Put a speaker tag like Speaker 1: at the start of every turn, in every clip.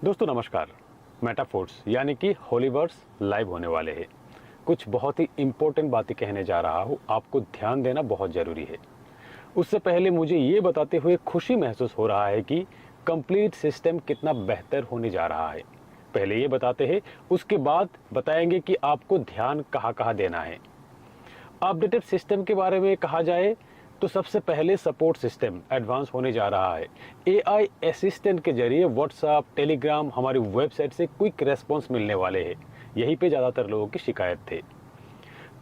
Speaker 1: दोस्तों नमस्कार। मेटाफोर्स यानी कि होलीवर्स लाइव होने वाले हैं। कुछ बहुत ही इम्पोर्टेंट बातें कहने जा रहा हूँ, आपको ध्यान देना बहुत ज़रूरी है। उससे पहले मुझे ये बताते हुए खुशी महसूस हो रहा है कि कंप्लीट सिस्टम कितना बेहतर होने जा रहा है। पहले ये बताते हैं, उसके बाद बताएंगे कि आपको ध्यान कहाँ कहाँ देना है। अपडेटेड सिस्टम के बारे में कहा जाए तो सबसे पहले सपोर्ट सिस्टम एडवांस होने जा रहा है। एआई असिस्टेंट के जरिए व्हाट्सएप, टेलीग्राम, हमारी वेबसाइट से क्विक रेस्पॉन्स मिलने वाले हैं। यहीं पे ज़्यादातर लोगों की शिकायत थे।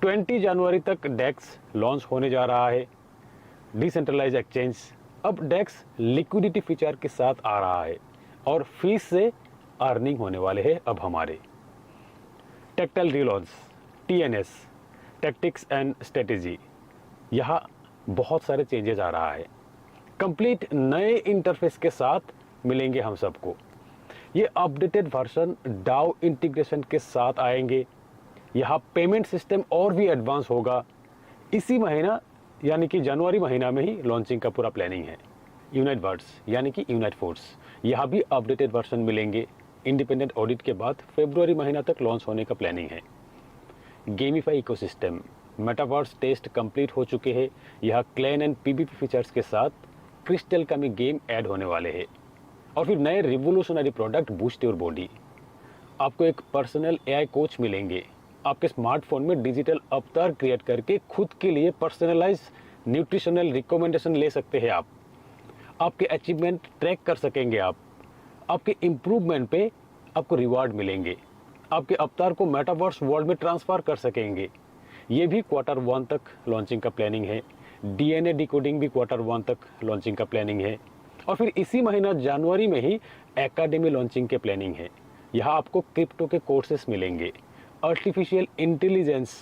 Speaker 1: 20 जनवरी तक डेक्स लॉन्च होने जा रहा है। डिसेंट्रलाइज एक्सचेंज अब डेक्स लिक्विडिटी फीचर के साथ आ रहा है और फीस से अर्निंग होने वाले हैं अब हमारे। Tactile relaunch TNS tactics and strategy, यहाँ बहुत सारे चेंजेस आ रहा है। कंप्लीट नए इंटरफेस के साथ मिलेंगे हम सबको। ये अपडेटेड वर्जन डाउ इंटीग्रेशन के साथ आएंगे। यहाँ पेमेंट सिस्टम और भी एडवांस होगा। इसी महीना यानी कि जनवरी महीना में ही लॉन्चिंग का पूरा प्लानिंग है। यूनाइट वर्ड्स यानी कि यूनाइट फोर्स, यहाँ भी अपडेटेड वर्जन मिलेंगे। इंडिपेंडेंट ऑडिट के बाद फरवरी महीना तक लॉन्च होने का प्लानिंग है। Gamify ecosystem metaverse test complete हो चुके हैं। यह क्लैन एंड पीवीपी फीचर्स के साथ क्रिस्टल का में गेम ऐड होने वाले हैं। और फिर नए revolutionary product boost your body. आपको एक पर्सनल एआई कोच मिलेंगे। आपके स्मार्टफोन में डिजिटल अवतार क्रिएट करके खुद के लिए पर्सनलाइज न्यूट्रिशनल रिकमेंडेशन ले सकते हैं आप। आपके अचीवमेंट ट्रैक कर सकेंगे आप। आपके इम्प्रूवमेंट पे आपको रिवार्ड मिलेंगे। आपके अवतार को मेटावर्स वर्ल्ड में ट्रांसफर कर सकेंगे। ये भी Q1 तक लॉन्चिंग का प्लानिंग है। डीएनए डिकोडिंग भी Q1 तक लॉन्चिंग का प्लानिंग है। और फिर इसी महीना जनवरी में ही एकेडमी लॉन्चिंग के प्लानिंग है। यहाँ आपको क्रिप्टो के कोर्सेस मिलेंगे, आर्टिफिशियल इंटेलिजेंस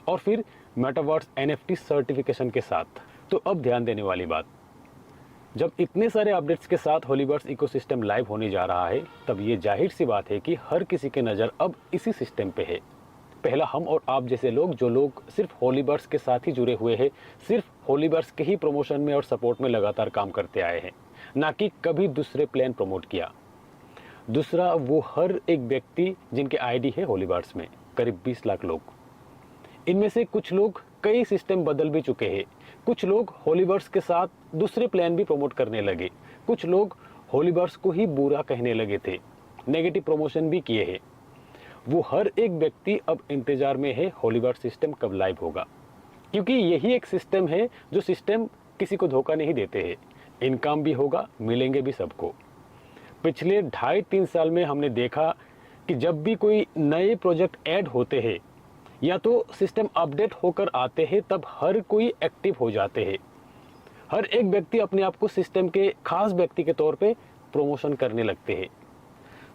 Speaker 1: और फिर मेटावर्स एनएफटी सर्टिफिकेशन के साथ। तो अब ध्यान देने वाली बात, जब इतने सारे अपडेट्स के साथ होलीवर्स इकोसिस्टम लाइव होने जा रहा है, तब ये जाहिर सी बात है कि हर किसी की नज़र अब इसी सिस्टम पे है। पहला हम और आप जैसे लोग, जो लोग सिर्फ होलीवर्स के साथ ही जुड़े हुए हैं, सिर्फ होलीवर्स के ही प्रमोशन में और सपोर्ट में लगातार काम करते आए हैं, ना कि कभी दूसरे प्लान प्रमोट किया। दूसरा वो हर एक व्यक्ति जिनके आईडी है होलीवर्स में, करीब 20 लाख लोग। इनमें से कुछ लोग कई सिस्टम बदल भी चुके हैं। कुछ लोग होलीवर्स के साथ दूसरे प्लान भी प्रमोट करने लगे। कुछ लोग होलीवर्स को ही बुरा कहने लगे थे, नेगेटिव प्रमोशन भी किए हैं। वो हर एक व्यक्ति अब इंतजार में है होलीवर्स सिस्टम कब लाइव होगा, क्योंकि यही एक सिस्टम है जो सिस्टम किसी को धोखा नहीं देते हैं। इनकम भी होगा, मिलेंगे भी सबको। पिछले 2.5-3 साल में हमने देखा कि जब भी कोई नए प्रोजेक्ट ऐड होते हैं या तो सिस्टम अपडेट होकर आते हैं, तब हर कोई एक्टिव हो जाते हैं। हर एक व्यक्ति अपने आप को सिस्टम के खास व्यक्ति के तौर पे प्रमोशन करने लगते हैं।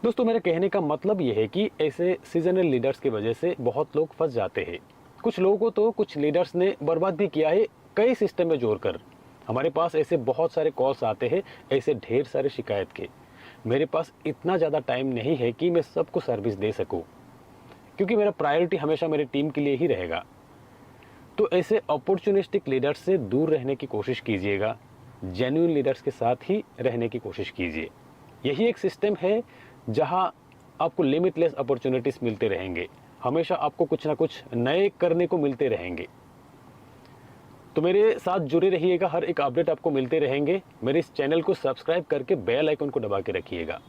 Speaker 1: दोस्तों, मेरे कहने का मतलब यह है कि ऐसे सीजनल लीडर्स की वजह से बहुत लोग फंस जाते हैं। कुछ लोगों को तो कुछ लीडर्स ने बर्बाद भी किया है कई सिस्टम में जोड़कर। हमारे पास ऐसे बहुत सारे कॉल्स आते हैं, ऐसे ढेर सारे शिकायत के। मेरे पास इतना ज़्यादा टाइम नहीं है कि मैं सबको सर्विस दे सकूं, क्योंकि मेरा प्रायोरिटी हमेशा मेरी टीम के लिए ही रहेगा। तो ऐसे अपॉर्चुनिस्टिक लीडर्स से दूर रहने की कोशिश कीजिएगा। जेन्युइन लीडर्स के साथ ही रहने की कोशिश कीजिए। यही एक सिस्टम है जहां आपको लिमिटलेस अपॉर्चुनिटीज मिलते रहेंगे। हमेशा आपको कुछ ना कुछ नए करने को मिलते रहेंगे। तो मेरे साथ जुड़े रहिएगा, हर एक अपडेट आपको मिलते रहेंगे। मेरे इस चैनल को सब्सक्राइब करके बेल आइकन को दबा के रखिएगा।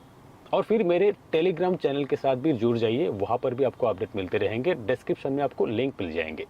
Speaker 1: और फिर मेरे टेलीग्राम चैनल के साथ भी जुड़ जाइए, वहाँ पर भी आपको अपडेट मिलते रहेंगे। डिस्क्रिप्शन में आपको लिंक मिल जाएंगे।